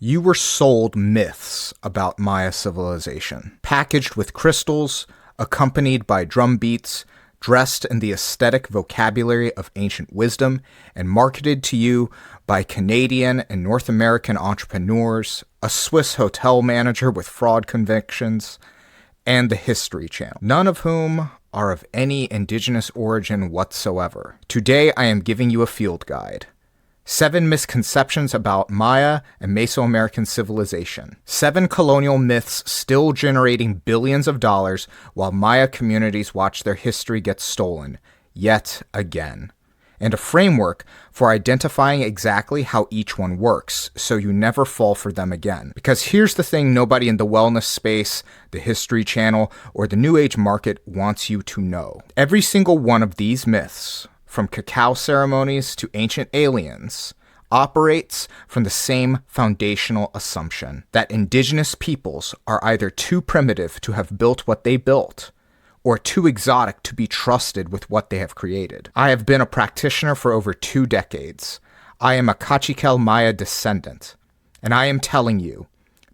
You were sold myths about Maya civilization, packaged with crystals, accompanied by drum beats, dressed in the aesthetic vocabulary of ancient wisdom, and marketed to you by Canadian and North American entrepreneurs, a Swiss hotel manager with fraud convictions, and the History Channel, none of whom are of any indigenous origin whatsoever. Today I am giving you a field guide. 7 misconceptions about Maya and Mesoamerican civilization. 7 colonial myths still generating billions of dollars while Maya communities watch their history get stolen, yet again. And a framework for identifying exactly how each one works, so you never fall for them again. Because here's the thing nobody in the wellness space, the History Channel, or the New Age market wants you to know. Every single one of these myths, from cacao ceremonies to ancient aliens, operates from the same foundational assumption that indigenous peoples are either too primitive to have built what they built, or too exotic to be trusted with what they have created. I have been a practitioner for over 2 decades. I am a Kaqchikel Maya descendant, and I am telling you,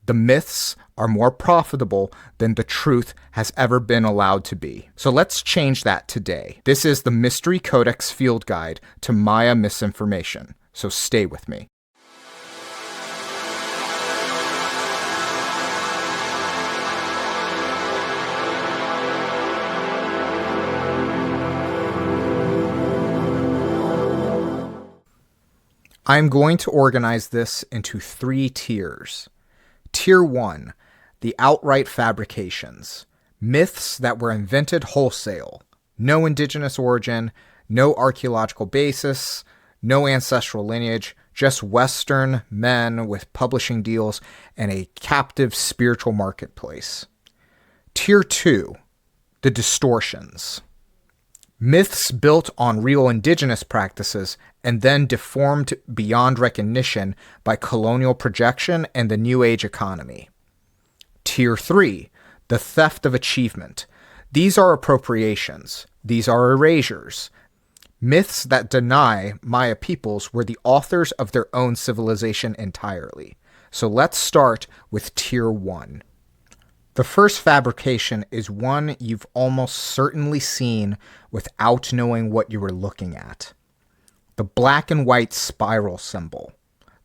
the myths are more profitable than the truth has ever been allowed to be. So let's change that today. This is the Mystery Codex Field Guide to Maya Misinformation, so stay with me. I'm going to organize this into 3 tiers. Tier 1, the outright fabrications. Myths that were invented wholesale. No indigenous origin, no archaeological basis, no ancestral lineage, just Western men with publishing deals and a captive spiritual marketplace. Tier 2, the distortions. Myths built on real indigenous practices and then deformed beyond recognition by colonial projection and the New Age economy. Tier 3, the theft of achievement. These are appropriations. These are erasures. Myths that deny Maya peoples were the authors of their own civilization entirely. So let's start with Tier 1. The first fabrication is one you've almost certainly seen without knowing what you were looking at. The black and white spiral symbol.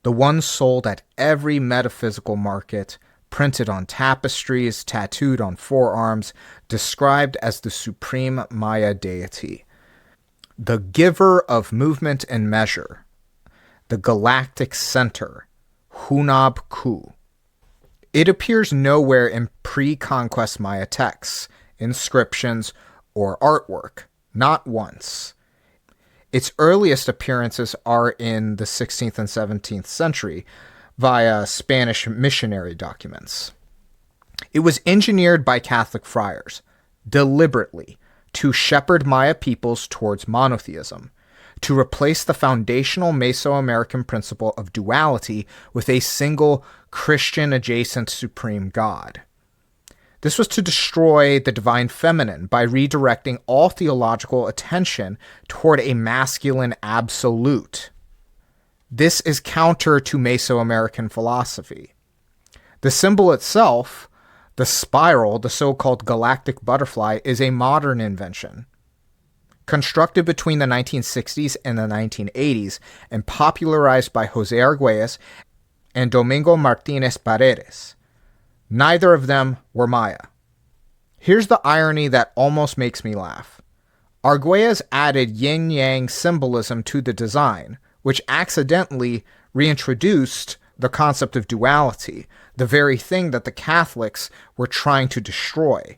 The one sold at every metaphysical market, printed on tapestries, tattooed on forearms, described as the supreme Maya deity. The giver of movement and measure. The galactic center. Hunab Ku. It appears nowhere in pre-conquest Maya texts, inscriptions, or artwork. Not once. Its earliest appearances are in the 16th and 17th century via Spanish missionary documents. It was engineered by Catholic friars, deliberately, to shepherd Maya peoples towards monotheism, to replace the foundational Mesoamerican principle of duality with a single Christian-adjacent supreme god. This was to destroy the divine feminine by redirecting all theological attention toward a masculine absolute. This is counter to Mesoamerican philosophy. The symbol itself, the spiral, the so-called galactic butterfly, is a modern invention. Constructed between the 1960s and the 1980s and popularized by Jose Argüelles and Domingo Martinez Paredes. Neither of them were Maya. Here's the irony that almost makes me laugh. Argüelles added yin-yang symbolism to the design, which accidentally reintroduced the concept of duality, the very thing that the Catholics were trying to destroy.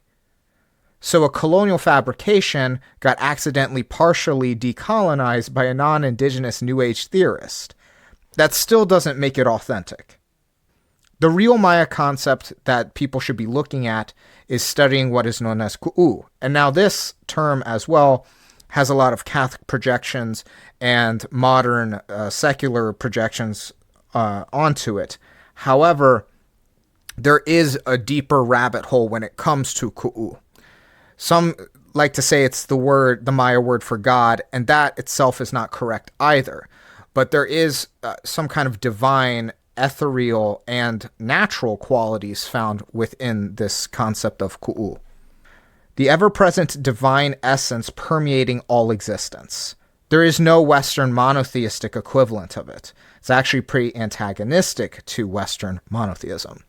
So a colonial fabrication got accidentally partially decolonized by a non-indigenous New Age theorist. That still doesn't make it authentic. The real Maya concept that people should be looking at is studying what is known as ku'u. And now this term as well has a lot of Catholic projections and modern secular projections onto it. However, there is a deeper rabbit hole when it comes to ku'u. Some like to say it's the Maya word for God, and that itself is not correct either. But there is some kind of divine ethereal and natural qualities found within this concept of ku'u. The ever-present divine essence permeating all existence. There is no Western monotheistic equivalent of it. It's actually pretty antagonistic to Western monotheism.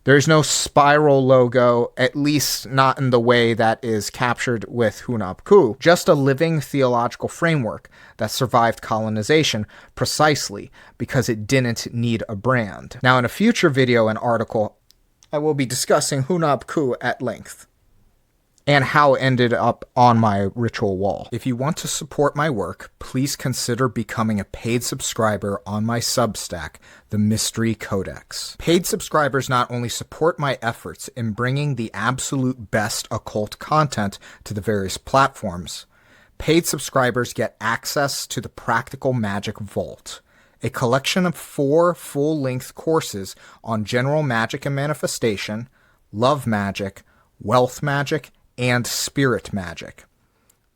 There's no spiral logo, at least not in the way that is captured with Hunab Ku, just a living theological framework that survived colonization precisely because it didn't need a brand. Now, in a future video and article, I will be discussing Hunab Ku at length and how it ended up on my ritual wall. If you want to support my work, please consider becoming a paid subscriber on my Substack, The Mystery Codex. Paid subscribers not only support my efforts in bringing the absolute best occult content to the various platforms, paid subscribers get access to the Practical Magic Vault, a collection of 4 full-length courses on general magic and manifestation, love magic, wealth magic, and spirit magic.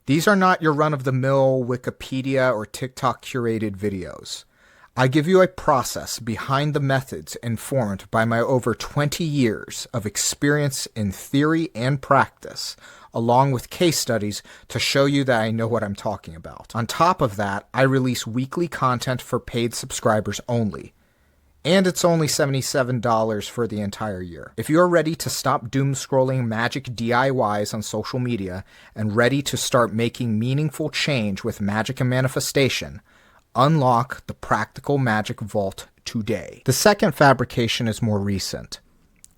These are not your run-of-the-mill Wikipedia or TikTok curated videos. I give you a process behind the methods informed by my over 20 years of experience in theory and practice, along with case studies to show you that I know what I'm talking about. On top of that, I release weekly content for paid subscribers only. And it's only $77 for the entire year. If you're ready to stop doom-scrolling magic DIYs on social media and ready to start making meaningful change with magic and manifestation, unlock the Practical Magic Vault today. The second fabrication is more recent,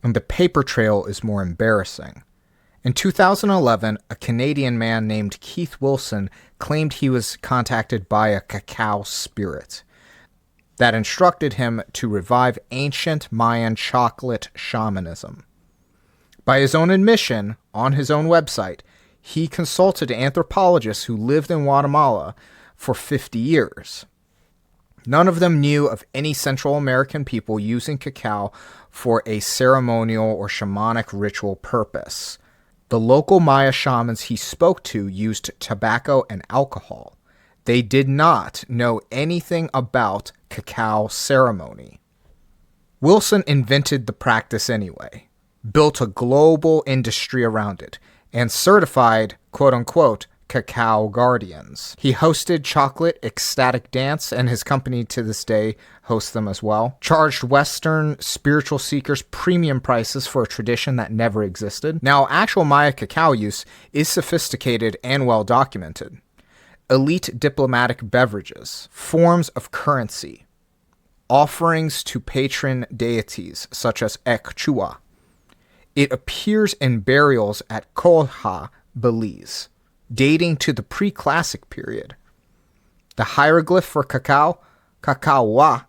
and the paper trail is more embarrassing. In 2011, a Canadian man named Keith Wilson claimed he was contacted by a cacao spirit that instructed him to revive ancient Mayan chocolate shamanism. By his own admission, on his own website, he consulted anthropologists who lived in Guatemala for 50 years. None of them knew of any Central American people using cacao for a ceremonial or shamanic ritual purpose. The local Maya shamans he spoke to used tobacco and alcohol. They did not know anything about cacao ceremony. Wilson invented the practice anyway, built a global industry around it, and certified, quote-unquote, cacao guardians. He hosted Chocolate Ecstatic Dance, and his company to this day hosts them as well. Charged Western spiritual seekers premium prices for a tradition that never existed. Now, actual Maya cacao use is sophisticated and well documented. Elite diplomatic beverages, forms of currency, offerings to patron deities such as Ekchua. It appears in burials at Colha, Belize, dating to the pre-classic period. The hieroglyph for cacao, Kakawa,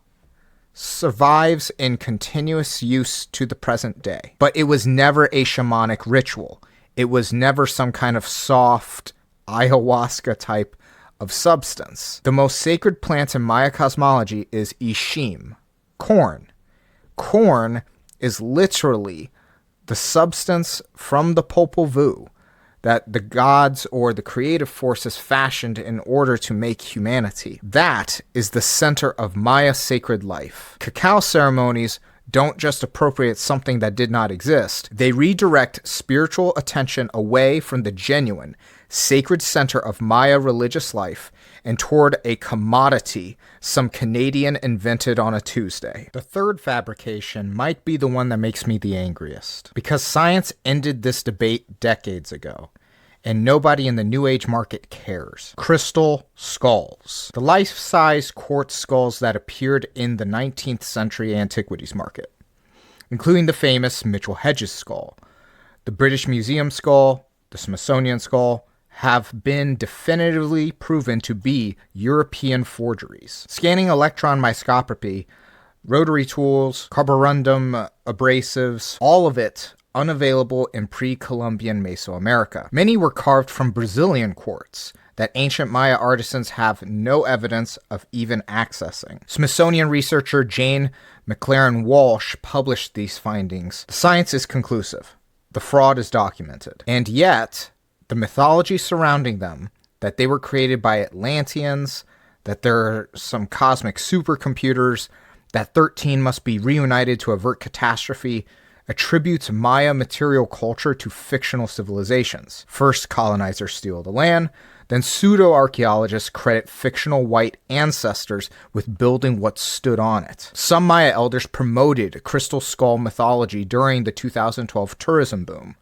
survives in continuous use to the present day. But it was never a shamanic ritual. It was never some kind of soft ayahuasca type of substance. The most sacred plant in Maya cosmology is Ishim, corn. Corn is literally the substance from the Popol Vuh that the gods or the creative forces fashioned in order to make humanity. That is the center of Maya sacred life. Cacao ceremonies don't just appropriate something that did not exist. They redirect spiritual attention away from the genuine, sacred center of Maya religious life and toward a commodity some Canadian invented on a Tuesday. The third fabrication might be the one that makes me the angriest, because science ended this debate decades ago, and nobody in the New Age market cares. Crystal skulls. The life-size quartz skulls that appeared in the 19th century antiquities market, including the famous Mitchell Hedges skull, the British Museum skull, the Smithsonian skull, have been definitively proven to be European forgeries. Scanning electron microscopy, rotary tools, carborundum abrasives, all of it unavailable in pre-Columbian Mesoamerica. Many were carved from Brazilian quartz that ancient Maya artisans have no evidence of even accessing. Smithsonian researcher Jane McLaren Walsh published these findings. The science is conclusive. The fraud is documented. And yet, the mythology surrounding them, that they were created by Atlanteans, that there are some cosmic supercomputers, that 13 must be reunited to avert catastrophe, attributes Maya material culture to fictional civilizations. First, colonizers steal the land, then pseudo-archaeologists credit fictional white ancestors with building what stood on it. Some Maya elders promoted crystal skull mythology during the 2012 tourism boom.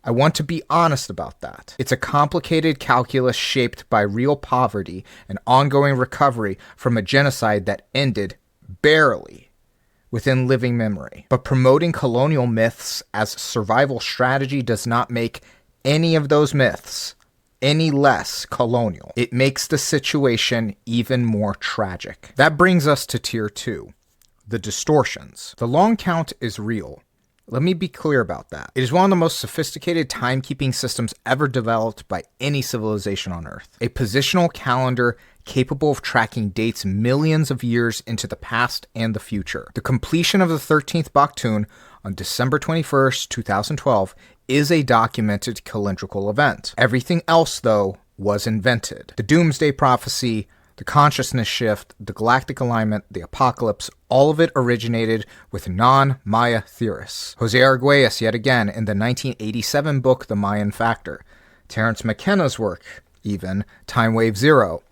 I want to be honest about that. It's a complicated calculus shaped by real poverty and ongoing recovery from a genocide that ended barely within living memory. But promoting colonial myths as survival strategy does not make any of those myths any less colonial. It makes the situation even more tragic. That brings us to Tier 2, the Distortions. The long count is real. Let me be clear about that. It is one of the most sophisticated timekeeping systems ever developed by any civilization on Earth. A positional calendar capable of tracking dates millions of years into the past and the future. The completion of the 13th Baktun on December 21st, 2012 is a documented calendrical event. Everything else, though, was invented. The Doomsday Prophecy, the consciousness shift, the galactic alignment, the apocalypse, all of it originated with non-Maya theorists. Jose Arguelles, yet again, in the 1987 book, The Mayan Factor. Terence McKenna's work, even, Time Wave Zero.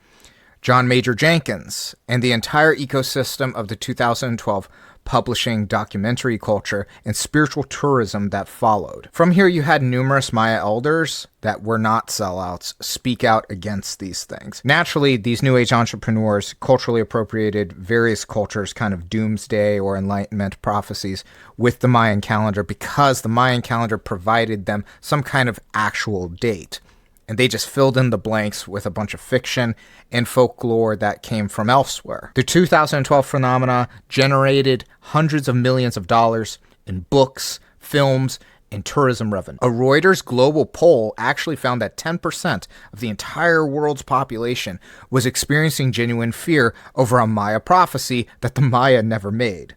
John Major Jenkins, and the entire ecosystem of the 2012 publishing documentary culture and spiritual tourism that followed. From here, you had numerous Maya elders that were not sellouts speak out against these things. Naturally, these New Age entrepreneurs culturally appropriated various cultures' kind of doomsday or enlightenment prophecies with the Mayan calendar because the Mayan calendar provided them some kind of actual date. And they just filled in the blanks with a bunch of fiction and folklore that came from elsewhere. The 2012 phenomena generated hundreds of millions of dollars in books, films, and tourism revenue. A Reuters global poll actually found that 10% of the entire world's population was experiencing genuine fear over a Maya prophecy that the Maya never made.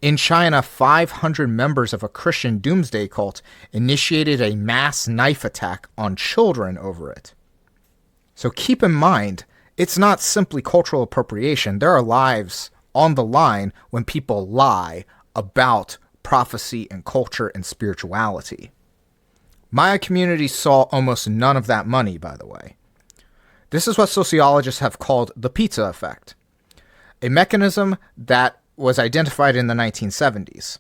In China, 500 members of a Christian doomsday cult initiated a mass knife attack on children over it. So keep in mind, it's not simply cultural appropriation. There are lives on the line when people lie about prophecy and culture and spirituality. Maya communities saw almost none of that money, by the way. This is what sociologists have called the pizza effect, a mechanism that was identified in the 1970s,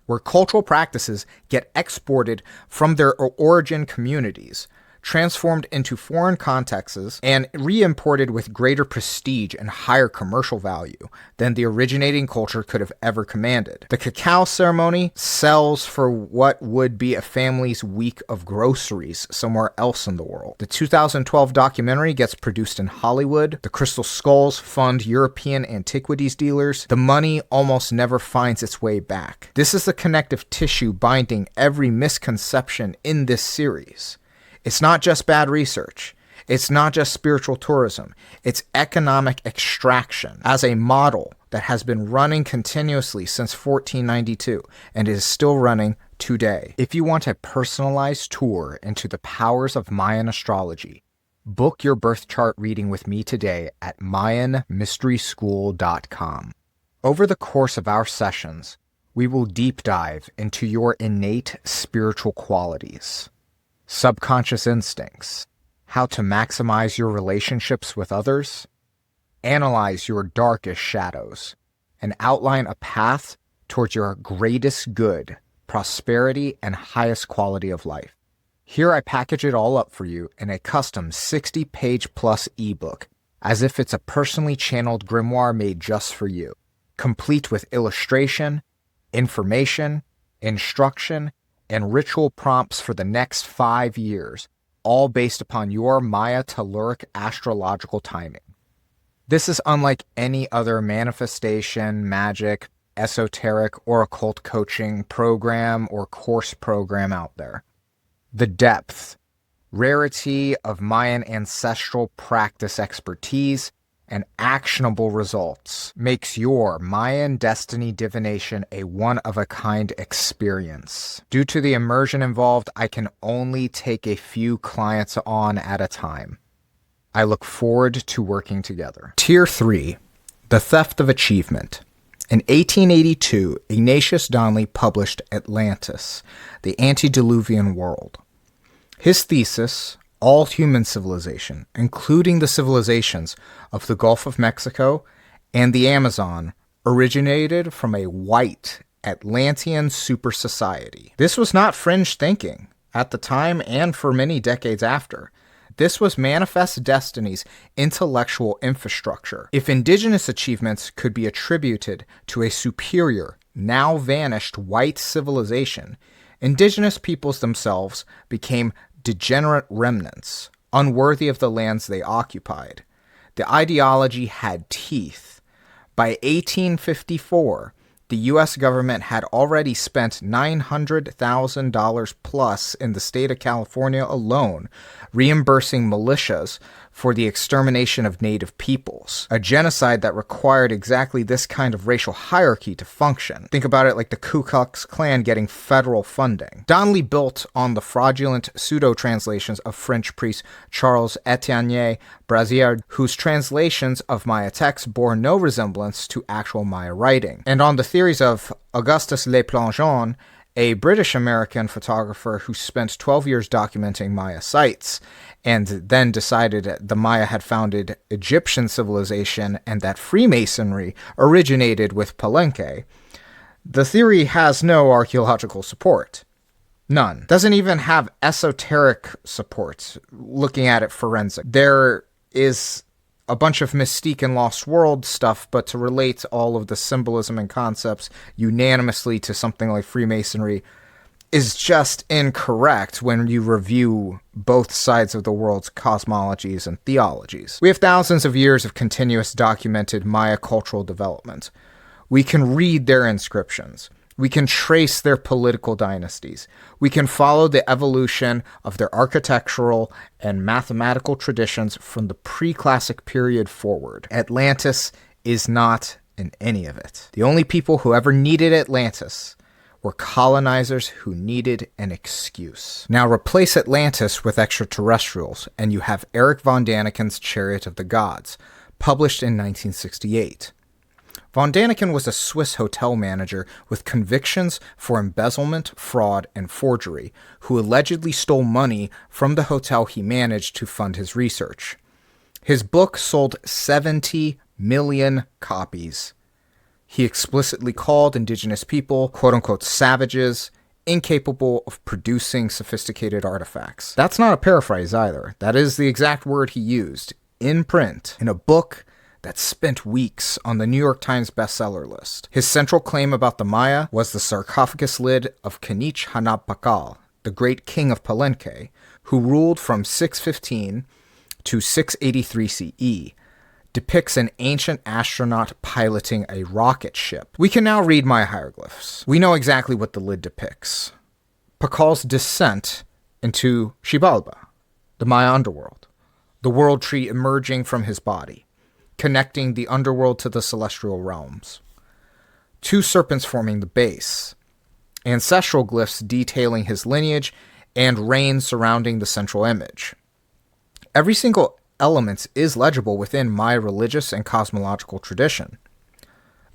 where cultural practices get exported from their origin communities, transformed into foreign contexts, and re-imported with greater prestige and higher commercial value than the originating culture could have ever commanded. The cacao ceremony sells for what would be a family's week of groceries somewhere else in the world. The 2012 documentary gets produced in Hollywood. The crystal skulls fund European antiquities dealers. The money almost never finds its way back. This is the connective tissue binding every misconception in this series. It's not just bad research. It's not just spiritual tourism. It's economic extraction as a model that has been running continuously since 1492 and is still running today. If you want a personalized tour into the powers of Mayan astrology, book your birth chart reading with me today at MayanMysterySchool.com. Over the course of our sessions, we will deep dive into your innate spiritual qualities, subconscious instincts, how to maximize your relationships with others, analyze your darkest shadows, and outline a path towards your greatest good, prosperity, and highest quality of life. Here I package it all up for you in a custom 60-page plus ebook, as if it's a personally channeled grimoire made just for you, complete with illustration, information, instruction, and ritual prompts for the next 5 years, all based upon your Maya telluric astrological timing. This is unlike any other manifestation, magic, esoteric, or occult coaching program or course program out there. The depth, rarity of Mayan ancestral practice expertise, and actionable results makes your Mayan destiny divination a one-of-a-kind experience. Due to the immersion involved, I can only take a few clients on at a time. I look forward to working together. Tier 3, the theft of achievement. In 1882, Ignatius Donnelly published Atlantis, the Antediluvian World. His thesis, all human civilization, including the civilizations of the Gulf of Mexico and the Amazon, originated from a white Atlantean super society. This was not fringe thinking at the time and for many decades after. This was Manifest Destiny's intellectual infrastructure. If indigenous achievements could be attributed to a superior, now vanished white civilization, indigenous peoples themselves became degenerate remnants, unworthy of the lands they occupied. The ideology had teeth. By 1854, the U.S. government had already spent $900,000 plus in the state of California alone, reimbursing militias for the extermination of native peoples, a genocide that required exactly this kind of racial hierarchy to function. Think about it like the Ku Klux Klan getting federal funding. Donnelly built on the fraudulent pseudo-translations of French priest Charles Etienne Brazier, whose translations of Maya texts bore no resemblance to actual Maya writing, and on the theories of Augustus Le Plongeon, a British-American photographer who spent 12 years documenting Maya sites, and then decided the Maya had founded Egyptian civilization and that Freemasonry originated with Palenque. The theory has no archaeological support. None. Doesn't even have esoteric support, looking at it forensic. There is a bunch of mystique and lost world stuff, but to relate all of the symbolism and concepts unanimously to something like Freemasonry is just incorrect when you review both sides of the world's cosmologies and theologies. We have thousands of years of continuous documented Maya cultural development. We can read their inscriptions. We can trace their political dynasties. We can follow the evolution of their architectural and mathematical traditions from the pre-classic period forward. Atlantis is not in any of it. The only people who ever needed Atlantis were colonizers who needed an excuse. Now replace Atlantis with extraterrestrials, and you have Eric von Daniken's Chariot of the Gods, published in 1968. Von Daniken was a Swiss hotel manager with convictions for embezzlement, fraud, and forgery, who allegedly stole money from the hotel he managed to fund his research. His book sold 70 million copies. He explicitly called indigenous people, quote-unquote, savages, incapable of producing sophisticated artifacts. That's not a paraphrase either. That is the exact word he used, in print, in a book that spent weeks on the New York Times bestseller list. His central claim about the Maya was the sarcophagus lid of Kanich Hunab Pakal, the great king of Palenque, who ruled from 615 to 683 CE, depicts an ancient astronaut piloting a rocket ship. We can now read Maya hieroglyphs. We know exactly what the lid depicts. Pakal's descent into Xibalba, the Maya underworld, the world tree emerging from his body, connecting the underworld to the celestial realms. Two serpents forming the base, ancestral glyphs detailing his lineage, and reign surrounding the central image. Every single element is legible within Maya religious and cosmological tradition.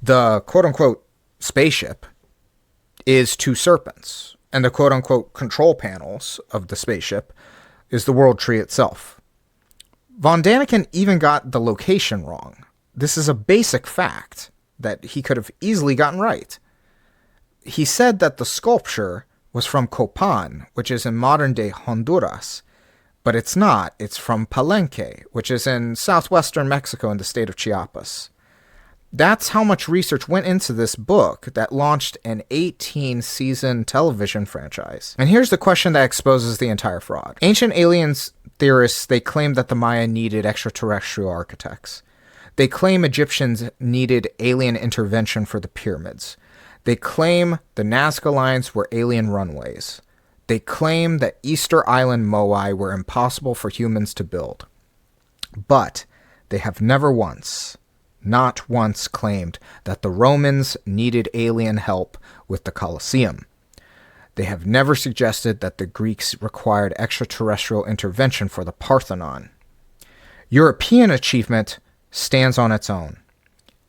The quote-unquote spaceship is two serpents, and the quote-unquote control panels of the spaceship is the world tree itself. Von Daniken even got the location wrong. This is a basic fact that he could have easily gotten right. He said that the sculpture was from Copan, which is in modern-day Honduras, but it's not. It's from Palenque, which is in southwestern Mexico in the state of Chiapas. That's how much research went into this book that launched an 18-season television franchise. And here's the question that exposes the entire fraud. Ancient aliens theorists, they claim that the Maya needed extraterrestrial architects. They claim Egyptians needed alien intervention for the pyramids. They claim the Nazca lines were alien runways. They claim that Easter Island Moai were impossible for humans to build. But they have never once, not once, claimed that the Romans needed alien help with the Colosseum. They have never suggested that the Greeks required extraterrestrial intervention for the Parthenon. European achievement stands on its own.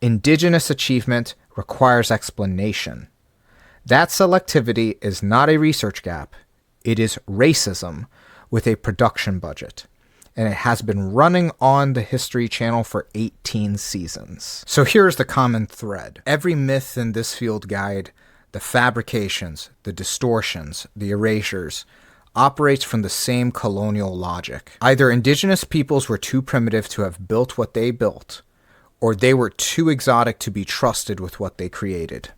Indigenous achievement requires explanation. That selectivity is not a research gap. It is racism with a production budget. And it has been running on the History Channel for 18 seasons. So here's the common thread. Every myth in this field guide, the fabrications, the distortions, the erasures, operates from the same colonial logic. Either indigenous peoples were too primitive to have built what they built, or they were too exotic to be trusted with what they created.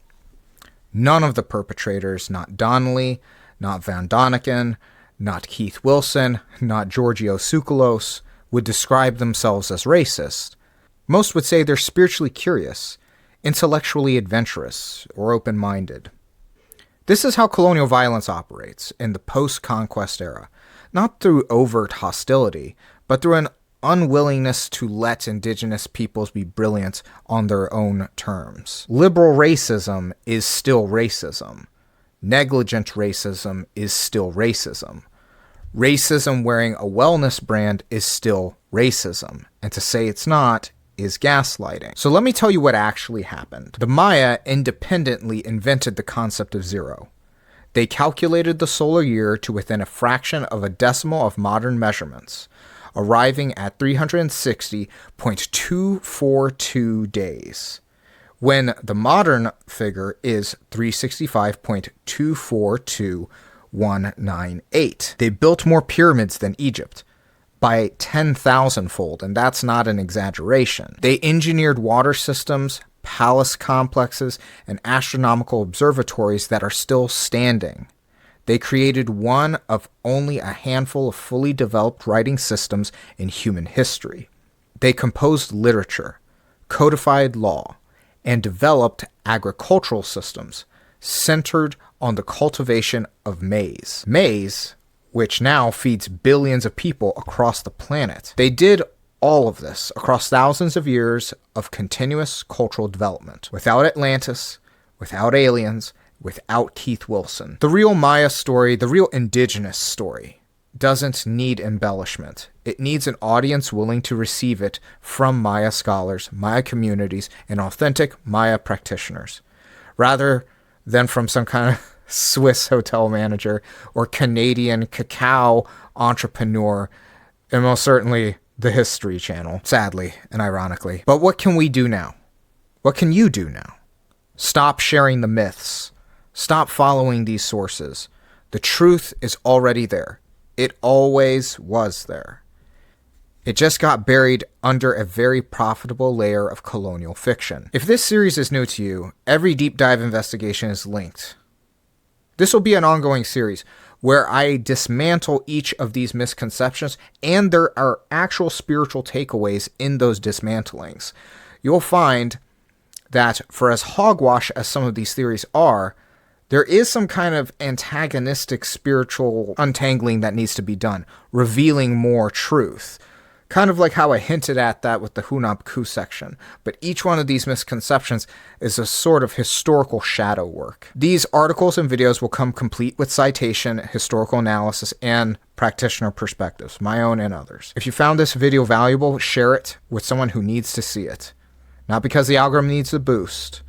None of the perpetrators, not Donnelly, not Van Doniken, not Keith Wilson, not Giorgio Tsoukalos, would describe themselves as racist. Most would say they're spiritually curious, intellectually adventurous, or open-minded. This is how colonial violence operates in the post-conquest era, not through overt hostility, but through an unwillingness to let indigenous peoples be brilliant on their own terms. Liberal racism is still racism. Negligent racism is still racism. Racism wearing a wellness brand is still racism. And to say it's not is gaslighting. So let me tell you what actually happened. The Maya independently invented the concept of zero. They calculated the solar year to within a fraction of a decimal of modern measurements, arriving at 360.242 days, when the modern figure is 365.242198. They built more pyramids than Egypt, by 10,000-fold, and that's not an exaggeration. They engineered water systems, palace complexes, and astronomical observatories that are still standing. They created one of only a handful of fully developed writing systems in human history. They composed literature, codified law, and developed agricultural systems centered on the cultivation of maize. Maize, which now feeds billions of people across the planet. They did all of this across thousands of years of continuous cultural development. Without Atlantis, without aliens, without Keith Wilson. The real Maya story, the real indigenous story, doesn't need embellishment. It needs an audience willing to receive it from Maya scholars, Maya communities, and authentic Maya practitioners, rather than from some kind of Swiss hotel manager or Canadian cacao entrepreneur, and most certainly the History Channel, sadly and ironically. But what can we do now? What can you do now? Stop sharing the myths. Stop following these sources. The truth is already there. It always was there. It just got buried under a very profitable layer of colonial fiction. If this series is new to you, every deep dive investigation is linked. This will be an ongoing series where I dismantle each of these misconceptions, and there are actual spiritual takeaways in those dismantlings. You'll find that for as hogwash as some of these theories are, there is some kind of antagonistic spiritual untangling that needs to be done, revealing more truth. Kind of like how I hinted at that with the Hunab coup section, but each one of these misconceptions is a sort of historical shadow work. These articles and videos will come complete with citation, historical analysis, and practitioner perspectives, my own and others. If you found this video valuable, share it with someone who needs to see it. Not because the algorithm needs a boost,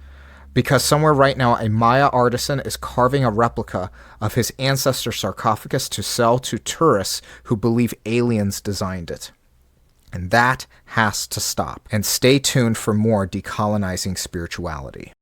because somewhere right now a Maya artisan is carving a replica of his ancestor's sarcophagus to sell to tourists who believe aliens designed it. And that has to stop. And stay tuned for more decolonizing spirituality.